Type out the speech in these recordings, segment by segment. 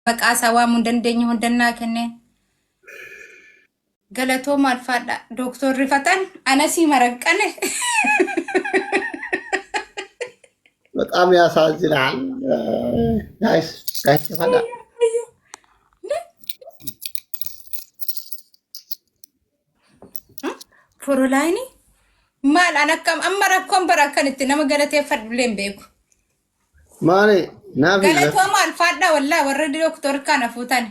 maqaasaa waamuu dandeenyu hundannaa kenneen galatoomaa alfaadha dooktor rifatan anasii maraqqane በጣም ያሳዝናል። ጋይስ ጋይስ ፈዳ furulaayini maal an akkam amma rakkoon bara akkanitti nama galateeffadhullee hin beeku. ማኔ ናፊ galatoomaa alfaadha wallaa warra dooktor kana fuutan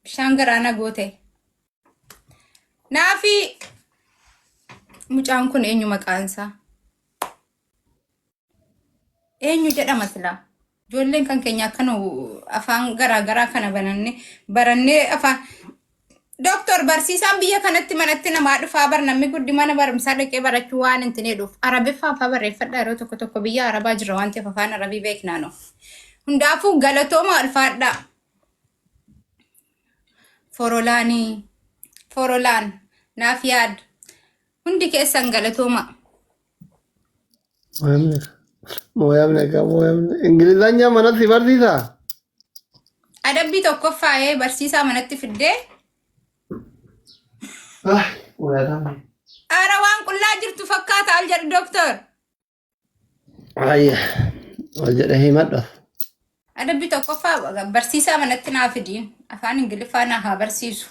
bishaan garaana goote. Naafi mucaan kun eenyu maqaansaa? Eenyu jedhama silaa? Ijoolleen kan keenya akkana afaan garaa kana barannee afaan Doktor barsiisaan biyya kanatti manatti namaa dhufaa bar namni guddi mana barumsaa dhaqee barachuu waan hin tineedhuuf arabiffaa afaa barreeffadha yeroo tokko tokko biyya arabaa jira waan ta'eef afaan arabii beeknaano. Hundaafuu galatooma alfaadha. Forolaan naaf yaad hundi keessan galatooma. mooyamne ingilizኛ manatti barsiisa. Adabbii tokkoffaa'ee barsiisaa manatti fiddee. Ara waan qullaa jirtu fakkaata al jedhu doktor. Ayya wal jedhe himadha. Adabbii tokkoffaa barsiisaa manatti naa fidiin afaan ingiliffaa naa haa barsiisu.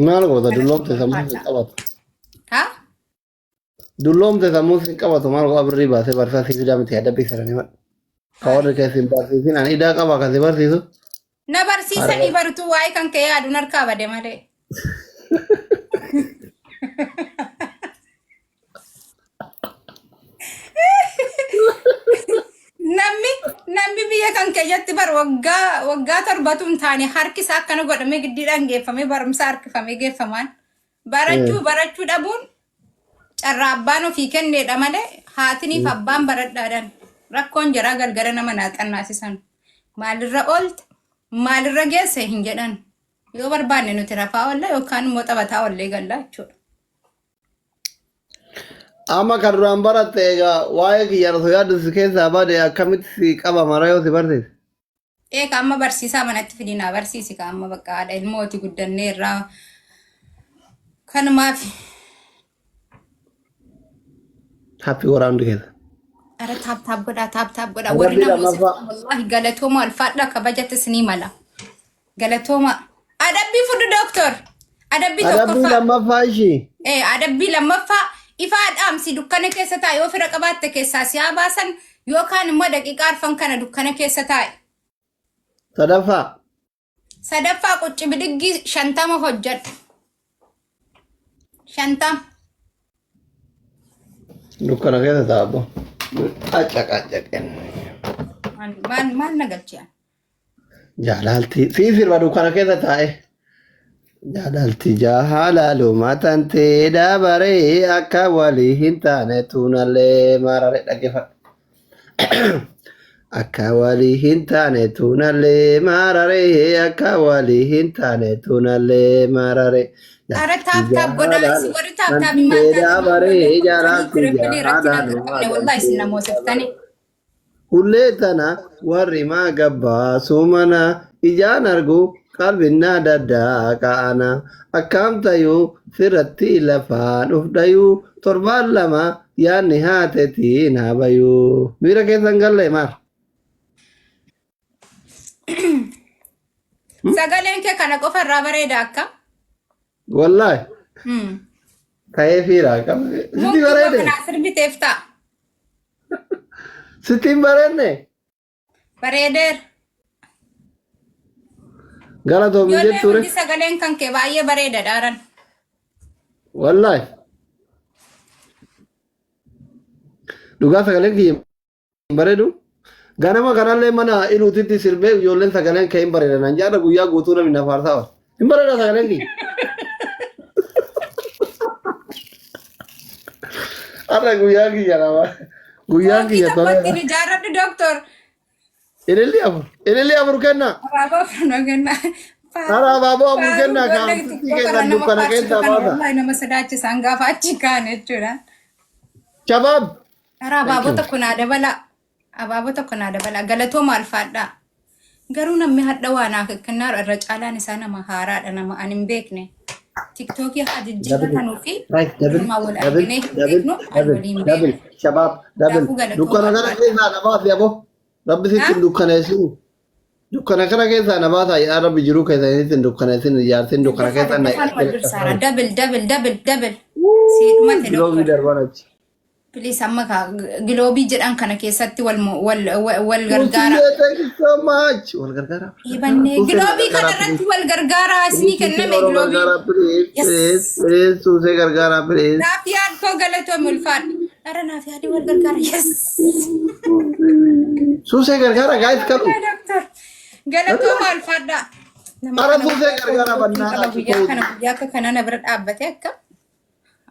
Maal goota dulloomte sammuu hin qabatu. Haa? Dulloomte sammuu hin qabatu maal goota birrii baasee barsiisaa si fidaa miti adabbii sana himadha. Kawarri keessa hin barsiisin ani idaa qaba akkasii barsiisu. Na barsiisanii bartuu waa'ee kan ka'ee yaaduun harkaa bade malee. Namni biyya kan keeyyatti bar waggaa torbatu hin taane harki isaa akkana godhamee giddiidhaan geeffamee barumsa harkifamee geeffamaan. Barachuu dhabuun carraa abbaan ofii kenneedha malee haatiniif abbaan baradhaadhaan rakkoon jiraa galgala nama naaxannaasisan. Maalirra oolte? Maalirra geesse hin jedhan yoo barbaanne nuti rafaa oolla yookaan immoo taphataa oollee gallaa jechuudha. Amma kan duraan baratte egaa waa'ee kiyyaan osoo yaaddu keessaa baade akkamitti si qaba mara yoo si barsiise? Eega amma barsiisaa manatti fidinaa barsiisi ka amma bakka haadha ilmooti guddannee irraa kanumaaf. Happy waraandu keessa. Ara taap godhaa warri namoota wallahi galatooma alfaadha kabajatti sinii mala. Galatooma adabbii fudu doktor. Adabbii tokkoffaa. Lammaffaa ishii. Adabbii lammaffaa ifaa dhaamsi dukkana keessa taa'e yoo fira qabaatte keessaa si haa baasan yookaan immoo daqiiqaa arfan kana dukkana keessa taa'e. Sadaffaa qucci bidiggii 50 hojjedhu. 50. Dukkana keessa taa'abbo. Qaccaqen. Maal nagalchiyan? Jaalalti. Sii sirba dukkana keessa taa'e. Jaalalti jaalalo matantee dabaree akka walii hin taane tuunallee marare dhaggeeffadha. Akka walii hin taane tuunallee marare akka walii hin taane tuunallee marare. Ara taap godhaa si warri taap dabaree jaalalti jaalalo wallahi isin namoota Hullee tana warri maa gabbaa sumana ijaan argu qalbinnaa daddaa ka'ana akkam tayuu firratti lafaan ufdayuu torbaan lama yaanni haatetiin habayuu miira keessan galle maal? Sagaleen kee kana qofa irraa bareeda akka? Wallahi. Ta'ee fiiraa qaba. Sitti bareede? Mukti sirbiteef ta'a. Sittiin bareedne? Bareedeer. Galatoomii jettuure? Ijoollee sagaleen kan kee baay'ee bareeda daaran. Wallahi. Dhugaa sagaleen kiyya bareedu? Ganama kanallee mana iluutitti sirbee ijoolleen sagaleen kee hin bareedan. Jaarra guyyaa guutuu namni na faarsaa oole. Hin bareeda sagaleen kiyya. Har'a guyyaa kiyya nama. Guyyaan kiyya tolee. Inni jaarradhu doktor. Ililli afur kenna. Abaaboo afur kenna. Abaaboo afur kenna kan keessan dukkana keessa baata. Nama sodaachisan gaafa achi kaan jechuudha. Shabaab. Abaaboo tokko naa dabala. Abaaboo tokko naa dabala. Galatooma alfaadhaa. Garuu namni hadha waan akkanaa irra caalaan isaa nama haaraadha nama ani hin beekne. TikTok haa jijjiirratanuu fi firmaa wal arginee hin beeknu ani waliin beeknu. Shabaab dabil dukkana kana keessaa namaa fi aboo rabbi sitti dukkaneessu. Dukkana kana keessaa namaa ta'a yaa rabbi jiruu keessa inni dukkaneessin ijaarsin dukkana keessa na. Dabil. Siidhuma ta'e Giloobii darban achi. Please amma giloobii jedhan kana keessatti wal gargaara. Thank you so much. Wal gargaara. Ibannee giloobii kana irratti wal gargaara isinii kenname giloobii. Please suusee gargaara please. Naaf yaad koo galatoom ulfaadha. Ara naaf yaadi wal gargaara yes. Suusee gargaara guys kalu. Galatoom ulfaadha. Ara suusee gargaara bannaa. Guyyaa kana na bira dhaabbatee akka.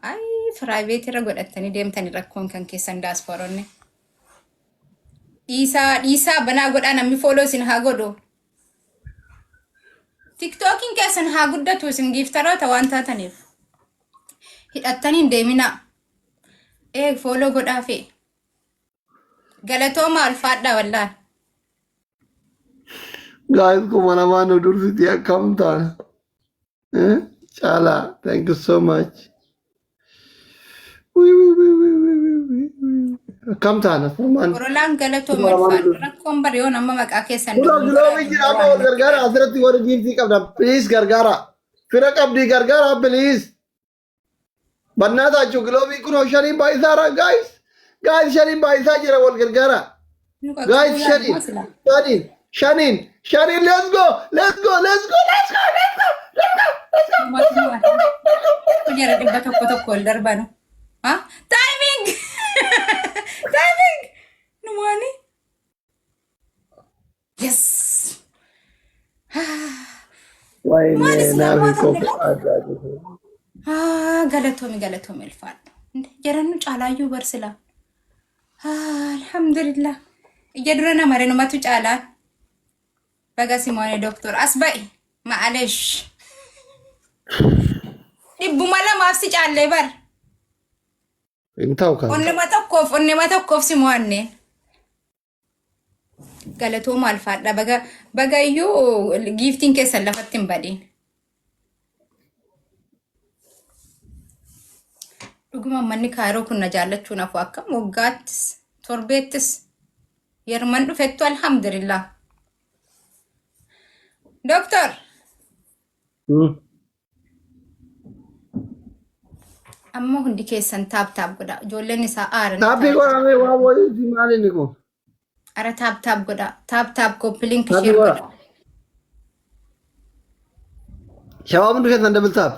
Ay, private irra godhatanii deemtanii rakkoon kan keessan diasporonni. Dhiisaa banaa godhaa namni follow isin haa godhu. TikTokiin keessan haa guddatu isin giiftaroota waan taataniif. Hidhattanii hin deeminaa. Follow godhaa fi galatooma alfaadhaa wallaan. Guys, kuma namaa nu dursiti akkam taana. Chala, thank you so much. Kam taana formaan. Orolaan galatooma alfaadhaa. Rakkoon bari'oon amma maqaa keessan. Giloobii jira amma wal gargaara asirratti warri giiftii qabda. Please gargaara. Fira qabdii gargaara please. Bannaa taachuu giloobii kun shanii baay'isaara guys. Guys shanii baay'isaa jira wal gargaara. Guys shaniin. Let's go. Kunyara dhibba tokko wal darbanu. Timing! Numani? Yes! Galatomi الفاد. Jarannu caalaayyuu barsila. Alhamdulillah. Ijadurana marenu matu caalaa. Baga Simone doktor asba'i ma'alesh. Dhibbuma lamaaf si caallee bar. Intau kan. Onnema tokkoof si mo'anne. Galatooma alfaadha baga iyyuu giiftiin keessan lafatti hin badin. Dhuguma manni kaaroo kun na jaallachuun afuu akkam waggaattis torbeettis yerman dhufettu alhamdulillah. Doktor. Amma hundi keessan taap godha. Ijoolleen isaa aaran. Taapii godhamee waa wayii maali inni kun? Ara taap godha. Taap koppiliin kishee godha. Shabaab hundi keessan double tap.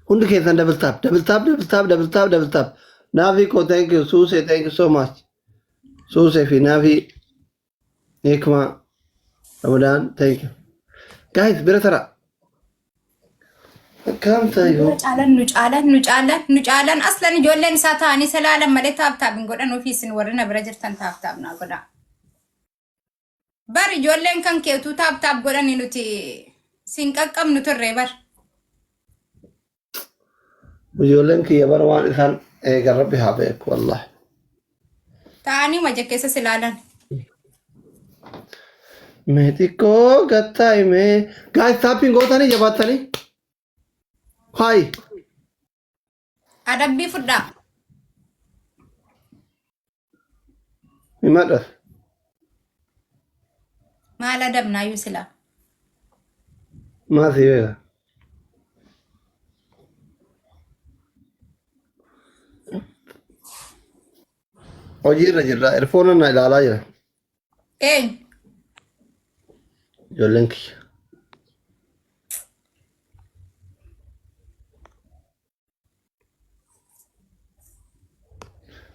Hundi keessan double tap. Naafiko, thank you. Suse, thank you so much. Suse fi Naafi. Hikma. Ramadan, thank you. Guys, bira tara. Kam tayo? Nu caalan aslan ijoolleen isaa ta'anii salaalan malee taap hin godhan ofiisin warri na bira jirtan taap naa godha. Bar ijoolleen kan keetuu taap godhani nuti sin qaqqabnu turre bar. Ijoolleen kiyya bara waan isaan eegan rabbi haa beeku wallahi. Ta'anii maja keessa silaalan. Meetiko gattaa'ime. Guys, taappiin gootanii jabaatanii. Hai. Adabbii fudhaa. Himadha. Maal adabnaayyuu silaa? Maasii beeka. Hojiirra jirra. Erfoona na ilaalaa jira. Eenyu? Ijoolleen kiyya.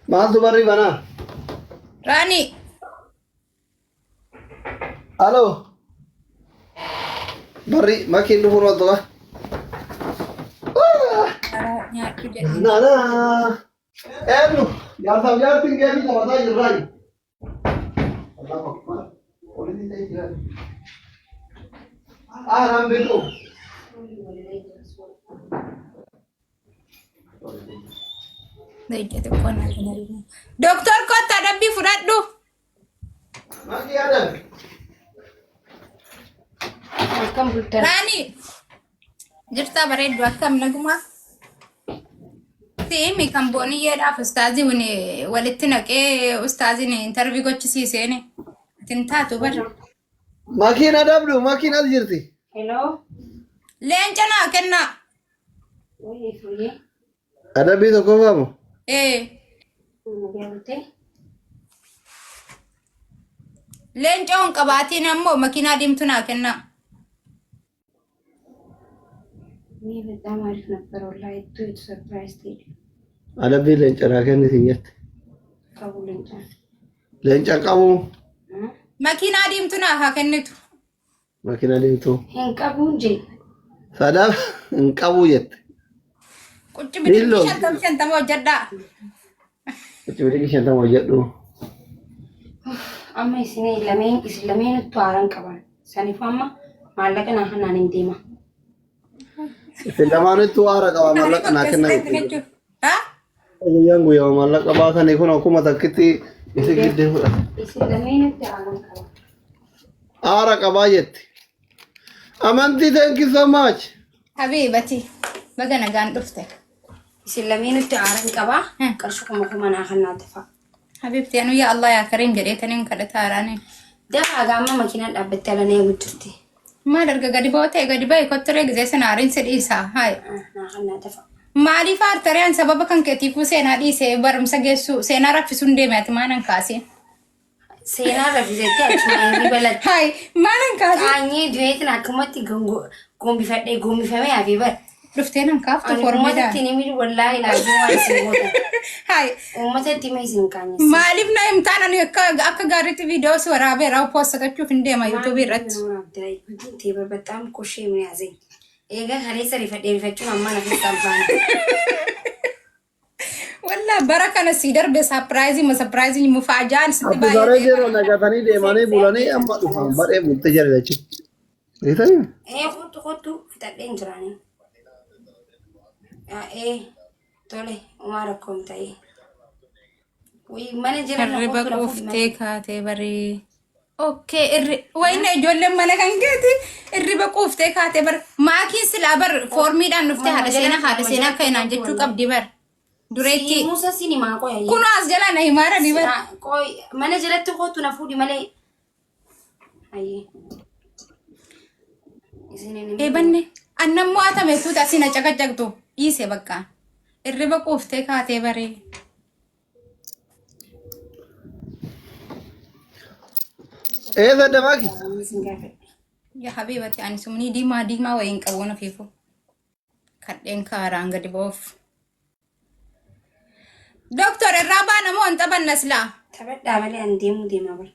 Maaltu barri banaa? Raani. Halo. Barri makiin dhufuun wal tola. Nyaachuu jedhu. Nana. Eenyu. Jaarsaaf jaartiin geemii taphataa jirraani. Naan bitu. Ejjete qonna kanaruu. Doktor Kotta dabbii fudhadhu. Maki adam. Akkam bultan. Raani. Jirta bareeddu akkam naguma. Siimi kan booniyyeedhaaf ustaazii walitti naqee ustaaziin intervii gochisiiseeni. Atin taatu bara. Makiin adabdu makiin as jirti. Hello. Leenca naa kennaa. Oye, oye. Adabii tokko faamu. Leenca on qabaatiin ammoo makiinaa diimtuu naa kennaa. Ini በጣም አሪፍ ነበር ወላሂ ቱ ሰርፕራይዝ ቴዲ Adabii leenca naa kennitin jette. ቀቡ ለንጫ Leenca qabu Makiinaa diimtuu naa haa kennitu. makiina deemtuu. ሄን ቀቡ እንጂ Sadaaf hin qabu jette. Qucci bidirbii Lillo. shantama hojjedhaa. Cuutii shantama hojjedhu. amma isin lameen tu aran qaban saniif amma maallaqa naa hanaan hin deema Isin lamaanittu aara qaba maallaqa naa kenna jechuudha. Haa? Guyyaan guyyaa maallaqa baasanii kun akkuma takkitti isi giddee fudhata. isin lameenutti aran qaban Aara qabaa jetti. Amantii thank you so much. Habiibati baga nagaan dhufte. isin lameenutti aran qabaa qarshii kuma naa hannaa tafa Habiibti anu yaa Allah yaa Kariim jedheetaniin kadhata haaraanii. dafa gaama makiinaa dhaabbattee alanee guddirti Maal erga gadi bootee gadi bahe kottoree gizee sanaariin si dhiisaa. Hayi. naa hannaa tafa Maaliif aartareen sababa kan keetiifuu seenaa dhiisee barumsa geessuu seenaa raffisuun deeme ati maanan kaasiin. seenaa rafisetti achuma inni balatti Hayi maanan kaasiin. qaanyee du'eetiin akkumatti gombifamee hafi bara Dhuftee nan kaaftu ani formidaan. uummatatti ni miidhu wallaahi laajuu waan isin gootan Hayi. uummatatti ma isin qaanyessa Maaliif na himtaan ani akka gaariitti viidiyoo si waraabee raawuu poostatachuuf hin deema yuutuubii irratti. በጣም ቆሼ ምን ያዘኝ ኤጋ ከሌሰ ሪፈጩን አማና ፍጣምባን Wallah bara kana si darbe surprising mufaajaan sitti Ati saree yeroo nagatanii deemanii bulanii amma dhufan badhee bultee jira jechuudha. Beekanii? ኮቱ ፍጠደን ጅራኒ ቶሌ ኡማረ ኮምታይ ወይ ማኔጀር Hirriba quuftee kaatee baree. Okay, wayna ijoolleen mana kan geeti hirriba quuftee kaatee bar maakiin silaa bar foormiidhaan dhuftee haadha seenaa akka hinaan jechuu qabdi bar dureetti ሙሳ ሲኒማ ቆይ kun as jala na himaarani bar ቆይ ማኔጀርት ኮቱ ነፉዲ ማለ አይ eebanne annammoo atameetuuta asina caqacaqtu dhiise bakka hirriba quuftee kaatee baree. Eessa damaki? Ya Habibati ani sumni diimaa wayiin qabuun ofiifu kadheen kaaraan gadi boof. Doktor irraa baana moo hin taphanna silaa? ተበዳ ማለ አንዴሙ ዴማ በር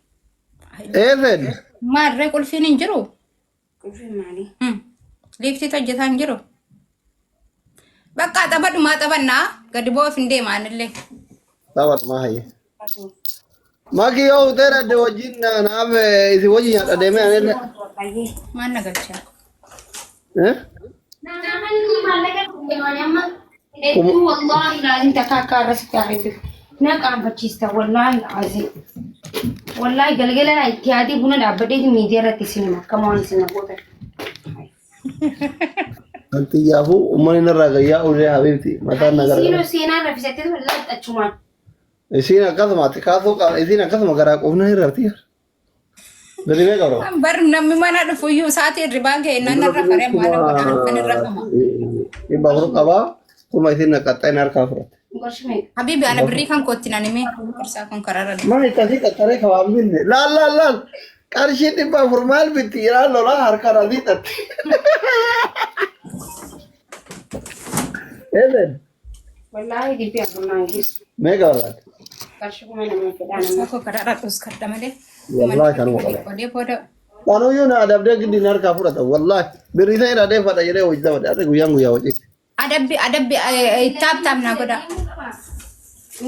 Eessa? Maarree qulfiin hin jiru? ቁልፍ ማሊ Liiftii hojjetaa hin jiru? Bakka taphadhumaa taphannaa gadi boof hin deemaanillee. Taphat maa hayye. Maki yoo hoteela de wajjin naaf isin wajjin nyaadha deemee anillee. Maan na galchaa? والله لازم تكاكا رسك تعرف نقام بتشيستا والله العظيم والله قلقل انا اتيادي بنا دابديت ميديا السينما كمان سينما بوتر Antiyyaafuu uummanni narraa gayyaa ulee habiibti mataan nagara. سينو سينا رفيستي ولا تشومان Isiin akkasuma ati kaasuu qaba isiin akkasuma garaa qufna irratti. Birribee qabra. Bar namni mana dhufuyyuu isaatii hirribaa ga'e nan irra faree maal godhaa kan irra qaba. Dhibba afur qabaa kuma isiin qaxxayin harkaa fudhate. قرشمي Habibi ana birrii kan kootti nan himee gorsaa kun karaarra Mana itti qaxxaree kabaa binne laal qarshii dhibba afur maal bitti yeraan lolaa harkaan asii xatte. Eeben والله دي بيا بنانجيس meeqa barbaadde? قرشكم انا من فدانا Tokko karaarra dhus kadha malee. Wallaahi kanuma qaba. Odee booda Kanuyyuu na adabdee giddiin harkaa fudhata wallaahi birrii isaa irraa deeffadha jedhee hojii taphatee guyyaan guyyaa hojii. adabbi taaptaam naa godha.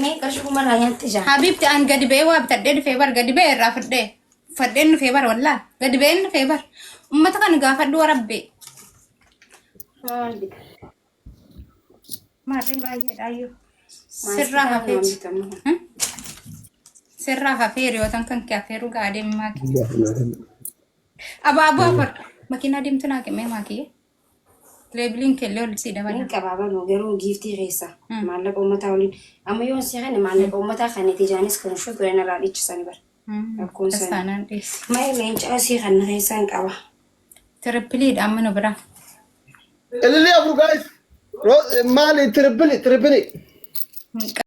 مي قرشكم انا ينتجا Habibti an gadi ba'ee waa bitadhee dhufee bar gadi ba'ee irraa fidhee fadheen dhufee bar wallaa gadi ba'een dhufee bar ummata kan gaafadhu warabbe maarri baay'eedhaayyuu Sirraa hafeeru yoo ta'an kan kafeeru gaadee maaki. Abaaboo afur makiinaa deemtu naa kennee maaki. Leebiliin kellee ol si dabala. Inni qabaaban garuu giiftii keessa maallaqa uummataa waliin amma yoo si kana maallaqa uummataa kan itti jaanis kan shutu irraa irraa dhiichisan bar. Rakkoon Saanaan dhiis. Maayii leencaa si kan keessaan qaba. Tirippiliidha amma nu bira. Illee afur guys. Maali trippili.